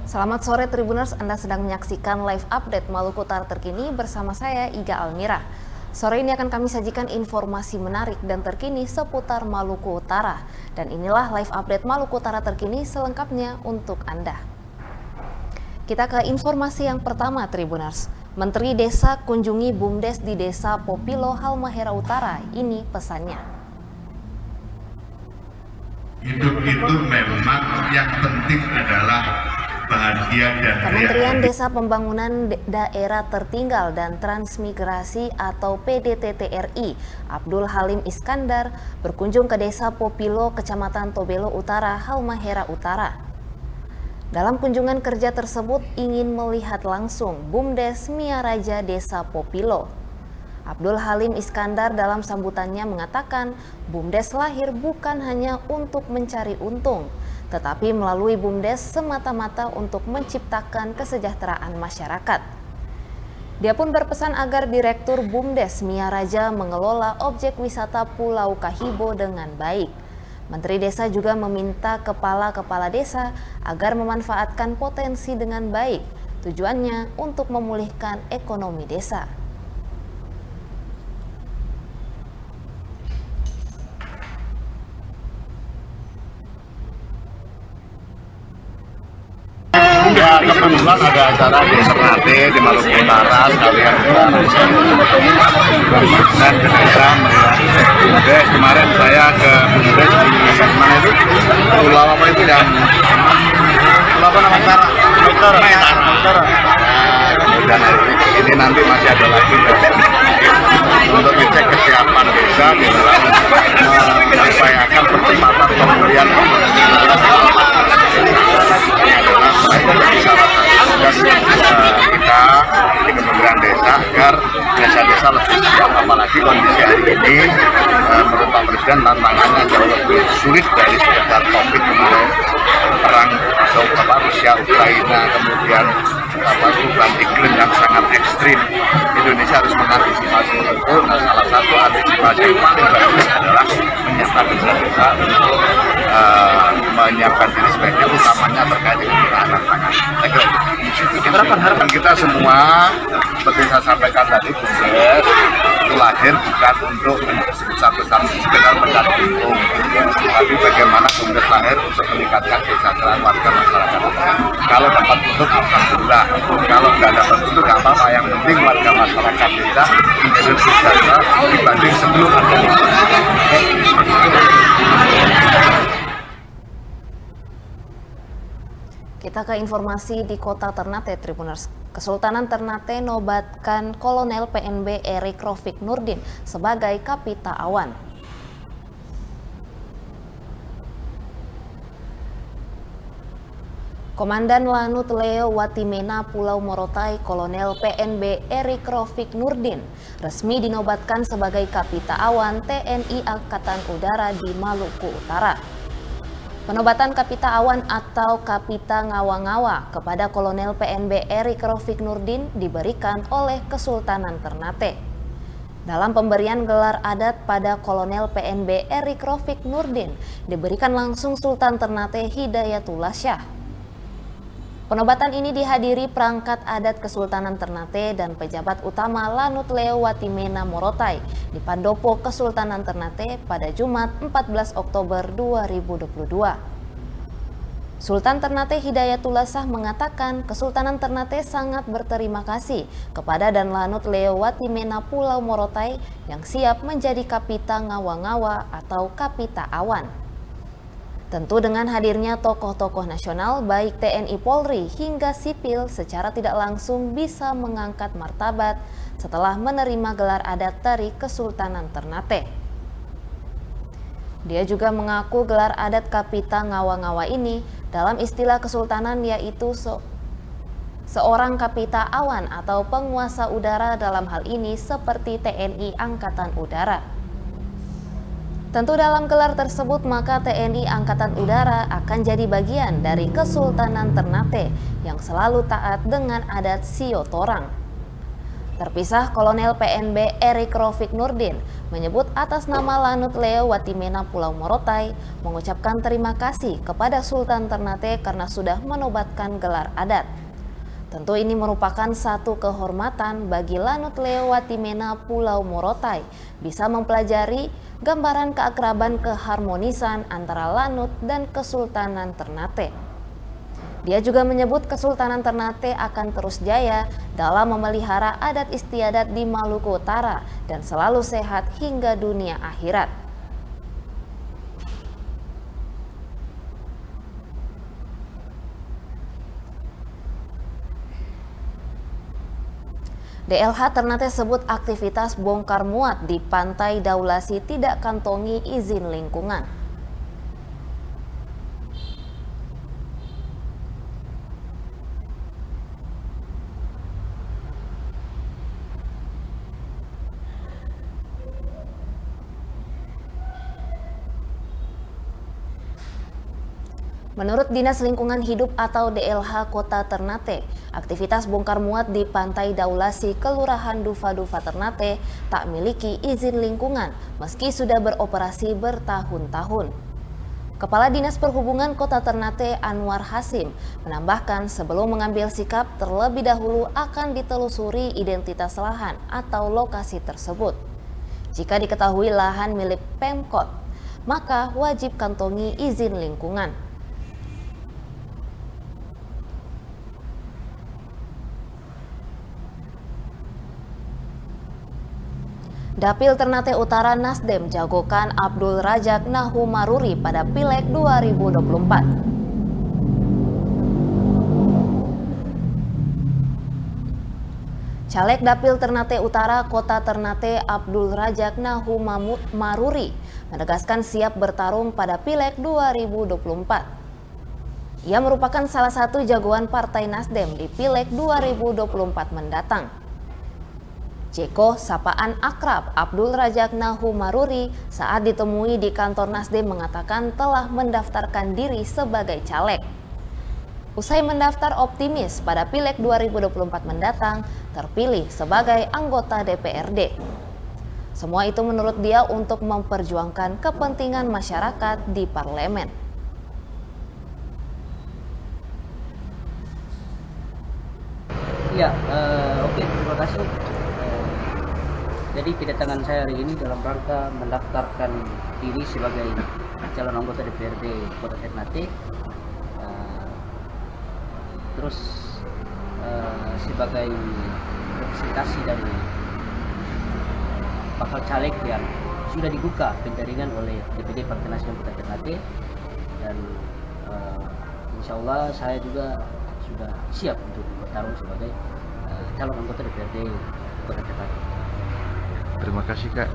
Selamat sore Tribuners, Anda sedang menyaksikan live update Maluku Utara terkini bersama saya Iga Almira. Sore ini akan kami sajikan informasi menarik dan terkini seputar Maluku Utara. Dan inilah live update Maluku Utara terkini selengkapnya untuk Anda. Kita ke informasi yang pertama Tribuners. Menteri Desa kunjungi BUMDes di Desa Popilo, Halmahera Utara. Ini pesannya. Hidup itu memang yang penting adalah bahagia dan Kementerian Desa Pembangunan Daerah Tertinggal dan Transmigrasi atau PDTTRI Abdul Halim Iskandar berkunjung ke Desa Popilo, Kecamatan Tobelo Utara, Halmahera Utara. Dalam kunjungan kerja tersebut ingin melihat langsung BUMDes Miaraja Desa Popilo. Abdul Halim Iskandar dalam sambutannya mengatakan BUMDes lahir bukan hanya untuk mencari untung, tetapi melalui BUMDes semata-mata untuk menciptakan kesejahteraan masyarakat. Dia pun berpesan agar Direktur BUMDes Miaraja mengelola objek wisata Pulau Kahibo dengan baik. Menteri Desa juga meminta kepala-kepala desa agar memanfaatkan potensi dengan baik, tujuannya untuk memulihkan ekonomi desa. Ya, kebetulan ada acara di Ternate di Maluku Utara, sekalian dan ke desa BUMDes. Kemarin saya ke BUMDes di mana itu? Pulau apa itu yang Pulau apa nama Utara? Dan ini nanti masih ada lagi untuk dicek kesiapan desa di dalam mengupayakan percepatan pemulihan kita di Kementerian Desa agar desa-desa lebih siap, apalagi kondisi hari ini menurut Pak Presiden tantangannya jauh lebih sulit dari sekedar COVID kemarin, perang Rusia Ukraina, kemudian perubahan iklim yang sangat ekstrim. Indonesia harus mengantisipasi itu. Nah, salah satu antisipasi yang paling bagus adalah menyiapkan desa-desa untuk menyiapkan diri sebagai utamanya terkait dengan ketahanan pangan. Harapan kita semua seperti saya sampaikan tadi, BUMDes itu lahir bukan untuk sebesar-besar sekedar mencari untung, tapi bagaimana BUMDes lahir untuk meningkatkan kesejahteraan warga masyarakat. Kalau dapat untung alhamdulillah, kalau nggak dapat untung nggak apa-apa, yang penting warga masyarakat desa menjadi lebih sejahtera dibanding sebelum ada. Kita ke informasi di Kota Ternate Tribuners. Kesultanan Ternate nobatkan Kolonel PNB Erik Rofik Nurdin sebagai Kapita Awan. Komandan Lanut Leo Watimena Pulau Morotai Kolonel PNB Erik Rofik Nurdin resmi dinobatkan sebagai Kapita Awan TNI Angkatan Udara di Maluku Utara. Penobatan Kapita Awan atau Kapita Ngawa-Ngawa kepada Kolonel PNB Erik Rofik Nurdin diberikan oleh Kesultanan Ternate. Dalam pemberian gelar adat pada Kolonel PNB Erik Rofik Nurdin diberikan langsung Sultan Ternate Hidayatullah Syah. Penobatan ini dihadiri perangkat adat Kesultanan Ternate dan pejabat utama Lanut Leo Watimena Morotai di Pandopo Kesultanan Ternate pada Jumat 14 Oktober 2022. Sultan Ternate Hidayatullah Syah mengatakan Kesultanan Ternate sangat berterima kasih kepada dan Lanut Leo Watimena Pulau Morotai yang siap menjadi Kapita Ngawa-Ngawa atau Kapita Awan. Tentu dengan hadirnya tokoh-tokoh nasional baik TNI Polri hingga sipil secara tidak langsung bisa mengangkat martabat setelah menerima gelar adat dari Kesultanan Ternate. Dia juga mengaku gelar adat Kapita Ngawa-Ngawa ini dalam istilah kesultanan yaitu seorang Kapita Awan atau penguasa udara, dalam hal ini seperti TNI Angkatan Udara. Tentu dalam gelar tersebut maka TNI Angkatan Udara akan jadi bagian dari Kesultanan Ternate yang selalu taat dengan adat Siotorang. Terpisah, Kolonel PNB Erik Rofik Nurdin menyebut atas nama Lanut Leo Watimena Pulau Morotai mengucapkan terima kasih kepada Sultan Ternate karena sudah menobatkan gelar adat. Tentu ini merupakan satu kehormatan bagi Lanut Leo Watimena Pulau Morotai bisa mempelajari gambaran keakraban keharmonisan antara Lanut dan Kesultanan Ternate. Dia juga menyebut Kesultanan Ternate akan terus jaya dalam memelihara adat istiadat di Maluku Utara dan selalu sehat hingga dunia akhirat. DLH Ternate sebut aktivitas bongkar muat di Pantai Daulasi tidak kantongi izin lingkungan. Menurut Dinas Lingkungan Hidup atau DLH Kota Ternate, aktivitas bongkar muat di Pantai Daulasi, Kelurahan Dufa-Dufa Ternate tak miliki izin lingkungan meski sudah beroperasi bertahun-tahun. Kepala Dinas Perhubungan Kota Ternate Anwar Hasim menambahkan sebelum mengambil sikap terlebih dahulu akan ditelusuri identitas lahan atau lokasi tersebut. Jika diketahui lahan milik Pemkot, maka wajib kantongi izin lingkungan. Dapil Ternate Utara Nasdem jagokan Abdul Rajak Nahumaruri pada Pileg 2024. Caleg Dapil Ternate Utara Kota Ternate Abdul Rajak Nahumaruri menegaskan siap bertarung pada Pileg 2024. Ia merupakan salah satu jagoan Partai Nasdem di Pileg 2024 mendatang. Jeko sapaan akrab Abdul Rajak Nahumaruri saat ditemui di kantor Nasdem mengatakan telah mendaftarkan diri sebagai caleg. Usai mendaftar optimis pada Pileg 2024 mendatang terpilih sebagai anggota DPRD. Semua itu menurut dia untuk memperjuangkan kepentingan masyarakat di parlemen. Ya, oke, terima kasih. Jadi kedatangan saya hari ini dalam rangka mendaftarkan diri sebagai calon anggota DPRD Kota Ternate, terus sebagai representasi dari bakal caleg yang sudah dibuka penjaringan oleh DPD Partai Nasdem Kota Ternate, dan insya Allah saya juga sudah siap untuk bertarung sebagai calon anggota DPRD Kota Ternate. Terima kasih, Kak.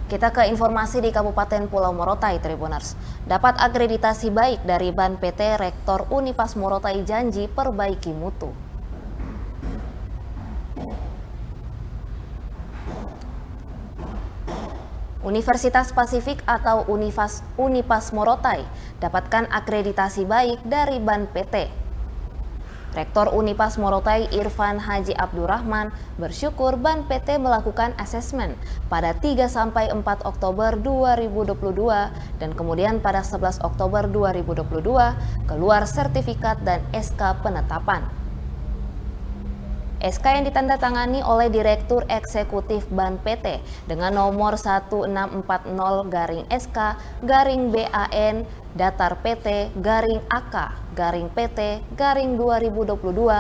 Kita ke informasi di Kabupaten Pulau Morotai, Tribuners. Dapat akreditasi baik dari Ban PT, Rektor Univas Morotai janji perbaiki mutu. Universitas Pasifik atau Unipas Morotai dapatkan akreditasi baik dari Ban PT. Rektor Unipas Morotai Irfan Haji Abdurrahman bersyukur Ban PT melakukan asesmen pada 3-4 Oktober 2022 dan kemudian pada 11 Oktober 2022 keluar sertifikat dan SK penetapan. SK yang ditandatangani oleh Direktur Eksekutif Ban PT dengan nomor 1640-SK-BAN Datar PT /AK-PT/2022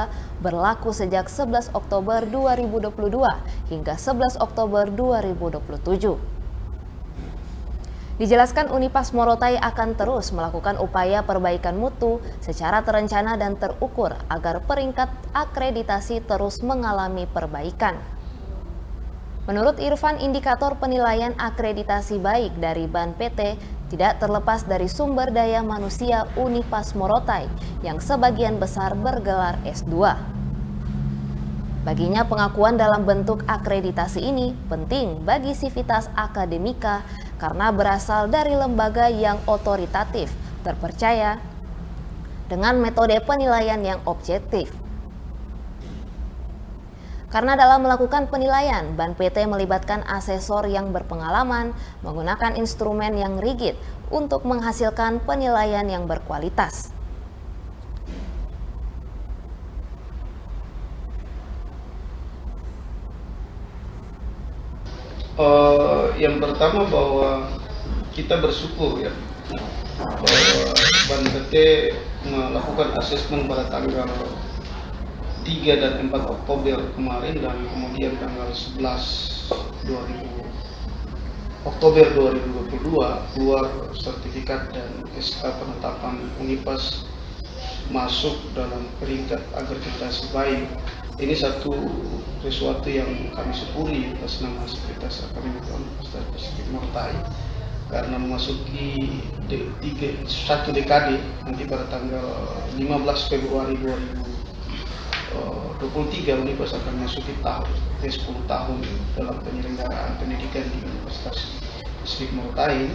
berlaku sejak 11 Oktober 2022 hingga 11 Oktober 2027. Dijelaskan Unipas Morotai akan terus melakukan upaya perbaikan mutu secara terencana dan terukur agar peringkat akreditasi terus mengalami perbaikan. Menurut Irfan, indikator penilaian akreditasi baik dari Ban PT tidak terlepas dari sumber daya manusia Unipas Morotai yang sebagian besar bergelar S2. Baginya pengakuan dalam bentuk akreditasi ini penting bagi sivitas akademika karena berasal dari lembaga yang otoritatif, terpercaya, dengan metode penilaian yang objektif. Karena dalam melakukan penilaian, Ban PT melibatkan asesor yang berpengalaman menggunakan instrumen yang rigid untuk menghasilkan penilaian yang berkualitas. Yang pertama bahwa kita bersyukur ya bahwa Ban PT melakukan asesmen pada tanggal 3 dan 4 Oktober kemarin, dan kemudian tanggal 11 Oktober 2022 keluar sertifikat dan SK penetapan Unipas masuk dalam peringkat agregasi baik. Ini sesuatu yang kami syukuri atas nama Sekretariat Akademik Universitas Pasifik Morotai, karena memasuki satu dekade nanti pada tanggal 15 Februari 2023 Unipas akan masuki tahun 10 tahun dalam penyelenggaraan pendidikan di Universitas Pasifik Morotai.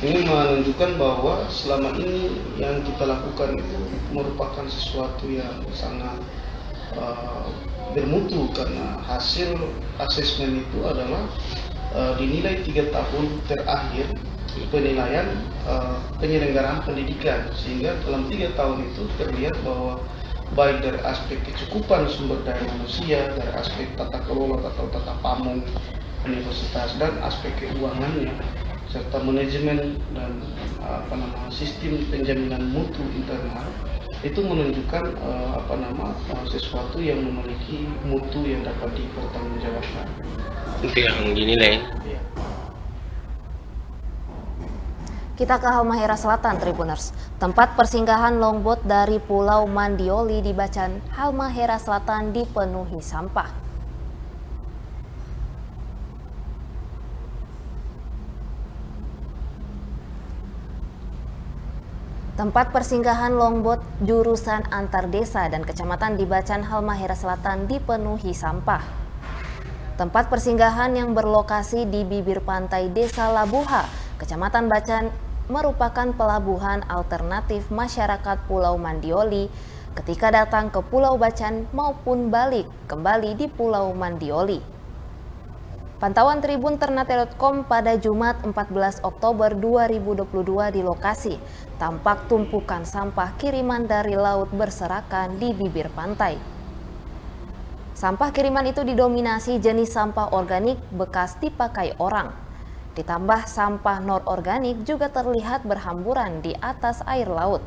Ini menunjukkan bahwa selama ini yang kita lakukan itu merupakan sesuatu yang sangat bermutu, karena hasil asesmen itu adalah dinilai 3 tahun terakhir penilaian penyelenggaraan pendidikan, sehingga dalam 3 tahun itu terlihat bahwa baik dari aspek kecukupan sumber daya manusia, dari aspek tata kelola atau tata pamong universitas, dan aspek keuangannya, serta manajemen dan sistem penjaminan mutu internal, itu menunjukkan sesuatu yang memiliki mutu yang dapat dipertanggungjawabkan. Itu yang dinilai. Kita ke Halmahera Selatan, Tribuners. Tempat persinggahan longboat dari Pulau Mandioli di Bacan, Halmahera Selatan dipenuhi sampah. Tempat persinggahan longboat jurusan antar desa dan kecamatan di Bacan, Halmahera Selatan dipenuhi sampah. Tempat persinggahan yang berlokasi di bibir pantai Desa Labuha, Kecamatan Bacan, merupakan pelabuhan alternatif masyarakat Pulau Mandioli ketika datang ke Pulau Bacan maupun balik kembali di Pulau Mandioli. Pantauan Tribun Ternate.com pada Jumat 14 Oktober 2022 di lokasi, tampak tumpukan sampah kiriman dari laut berserakan di bibir pantai. Sampah kiriman itu didominasi jenis sampah organik bekas dipakai orang. Ditambah sampah non-organik juga terlihat berhamburan di atas air laut.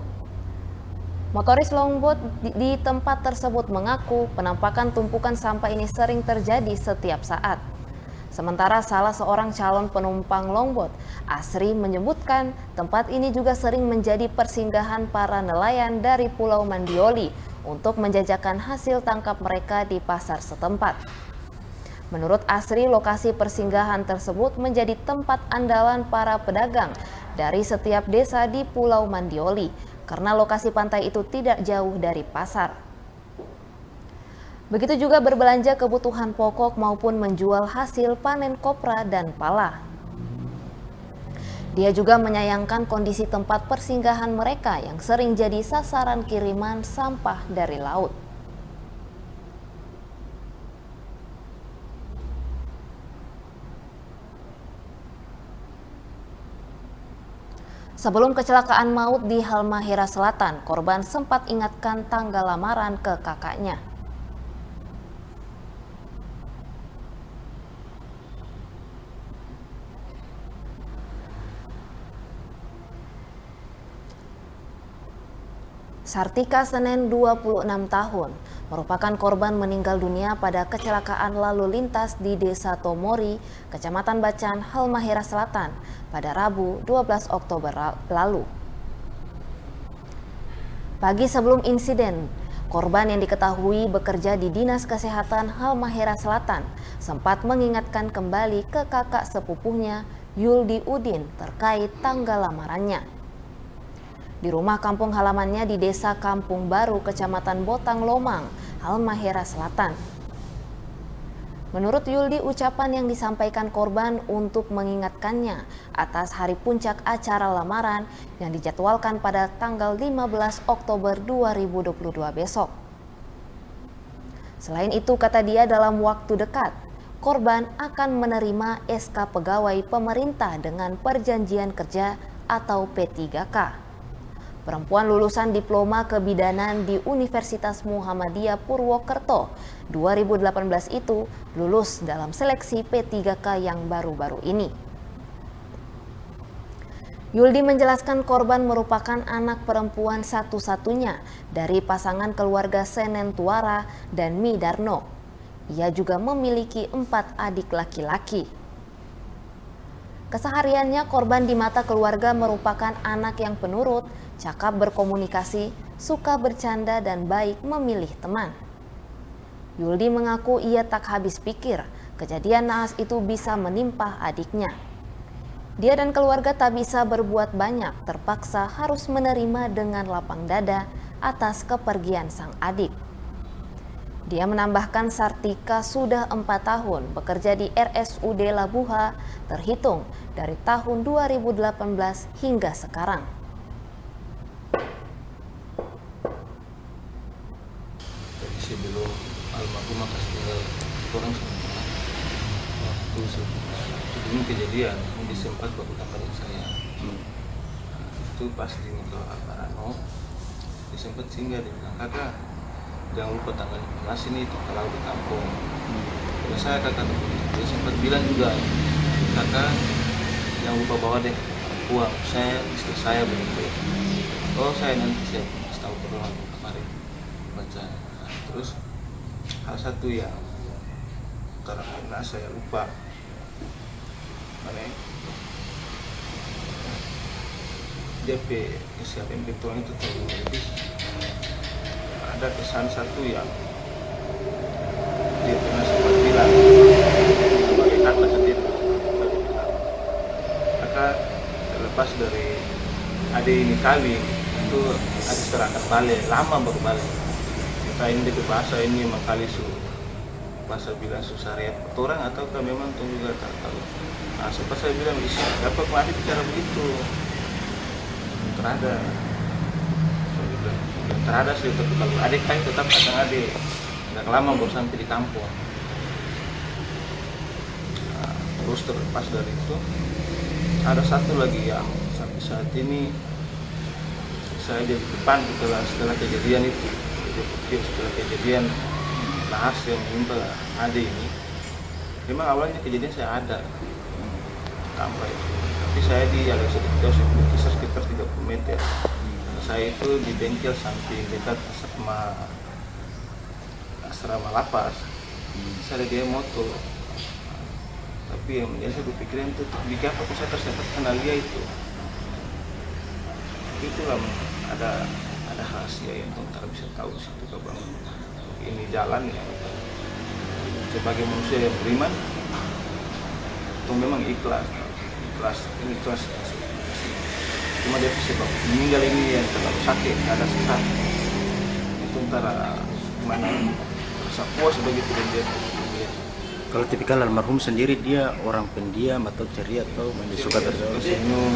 Motoris longboat di tempat tersebut mengaku penampakan tumpukan sampah ini sering terjadi setiap saat. Sementara salah seorang calon penumpang longboat, Asri, menyebutkan tempat ini juga sering menjadi persinggahan para nelayan dari Pulau Mandioli untuk menjajakan hasil tangkap mereka di pasar setempat. Menurut Asri, lokasi persinggahan tersebut menjadi tempat andalan para pedagang dari setiap desa di Pulau Mandioli karena lokasi pantai itu tidak jauh dari pasar. Begitu juga berbelanja kebutuhan pokok maupun menjual hasil panen kopra dan pala. Dia juga menyayangkan kondisi tempat persinggahan mereka yang sering jadi sasaran kiriman sampah dari laut. Sebelum kecelakaan maut di Halmahera Selatan, korban sempat ingatkan tanggal lamaran ke kakaknya. Sartika Senen, 26 tahun, merupakan korban meninggal dunia pada kecelakaan lalu lintas di Desa Tomori, Kecamatan Bacan, Halmahera Selatan pada Rabu 12 Oktober lalu. Pagi sebelum insiden, korban yang diketahui bekerja di Dinas Kesehatan Halmahera Selatan sempat mengingatkan kembali ke kakak sepupunya Yuldi Udin terkait tanggal lamarannya. Di rumah kampung halamannya di Desa Kampung Baru, Kecamatan Botang Lomang, Halmahera Selatan. Menurut Yuldi, ucapan yang disampaikan korban untuk mengingatkannya atas hari puncak acara lamaran yang dijadwalkan pada tanggal 15 Oktober 2022 besok. Selain itu, kata dia, dalam waktu dekat, korban akan menerima SK pegawai pemerintah dengan perjanjian kerja atau P3K. Perempuan lulusan diploma kebidanan di Universitas Muhammadiyah Purwokerto 2018 itu lulus dalam seleksi P3K yang baru-baru ini. Yuldi menjelaskan korban merupakan anak perempuan satu-satunya dari pasangan keluarga Senen Tuara dan Mi Darno. Ia juga memiliki 4 adik laki-laki. Kesehariannya korban di mata keluarga merupakan anak yang penurut, cakap berkomunikasi, suka bercanda dan baik memilih teman. Yuldi mengaku ia tak habis pikir kejadian naas itu bisa menimpa adiknya. Dia dan keluarga tak bisa berbuat banyak, terpaksa harus menerima dengan lapang dada atas kepergian sang adik. Dia menambahkan Sartika sudah 4 tahun bekerja di RSUD Labuha terhitung dari tahun 2018 hingga sekarang. Sebelum almarhumah tinggal orang semua waktu sebelum kejadian ini sempat baru kabarin saya. Itu pas di Miko Aparano dia sempat singgah, dia bilang, kakak jangan lupa tanggal 15 ini kalau di kampung. Terus saya kakak dia sempat bilang juga, kakak jangan lupa bawa deh uang, saya istri saya begitu. Oh saya nanti saya tahu terus kemarin baca. Terus hal satu yang karena saya lupa mana DP siapa yang betul itu lebih ada kesan satu yang dia pernah sempat bilang sebagai kakak sendiri, kakak terlepas dari adik ini kawin itu ada terangkat balik lama baru balik. Ini di bahasa ini memang kali bahasa bilang susah repot orang atau memang tuh juga tak tahu. Nah, sempat saya bilang bisa dapat mati bicara begitu. Terada sih tapi kalau adik kan tetap akan adik. Tidak lama baru sampai di kampung. Nah, terus terlepas dari itu ada satu lagi yang sampai saat ini saya di depan setelah kejadian itu. Setelah kejadian nahas yang menimpa adik ini, memang awalnya kejadian saya ada sampai, tapi saya di agak sedikit sekitar 30 meter. Saya itu di bengkel samping dekat asrama lapas. Saya dia motor, tapi yang menjadi saya berpikiran itu di apa saya tersebut kenal dia itu. Itulah ada rahasia yang tak bisa tahu situ bang. Ini jalan ya sebagai manusia yang beriman itu memang ikhlas cuma dia sebab meninggal ini yang terlalu sakit ada sesak itu antara mana rasa puas begitu dan dia. Kalau tipikal almarhum sendiri dia orang pendiam atau ceria atau suka tersenyum,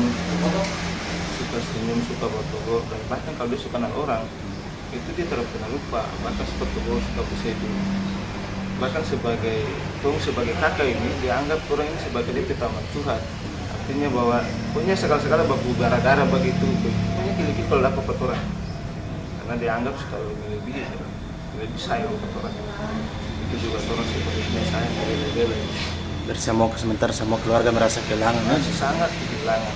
suka bertugur, dan bahkan kalau dia suka dengan orang itu dia tidak pernah lupa, bahkan seperti suka bersedu. Bahkan sebagai kakak ini dianggap orang ini sebagai dia taman Tuhan. Artinya bahwa punya segala-segala baku gara-gara begitu, punya kili-kili kalau dapat orang, karena dianggap suka lebih sayang orang. Itu juga orang sebagai sayang lebih. Dari sementara semua keluarga merasa kehilangan. Masih sangat kehilangan.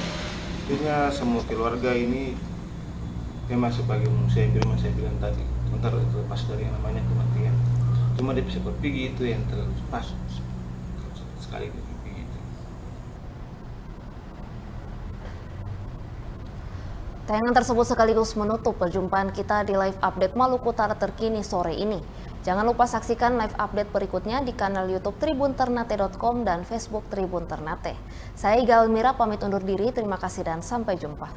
Artinya semua keluarga ini memang sebagai manusia yang saya bilang tadi, sementara terlepas dari yang namanya kematian. Cuma dia bisa berpikir itu yang terlepas sekali berpikir itu. Tayangan tersebut sekaligus menutup perjumpaan kita di live update Maluku Utara terkini sore ini. Jangan lupa saksikan live update berikutnya di kanal YouTube tribunternate.com dan Facebook Tribun Ternate. Saya Iga Almira pamit undur diri, terima kasih dan sampai jumpa.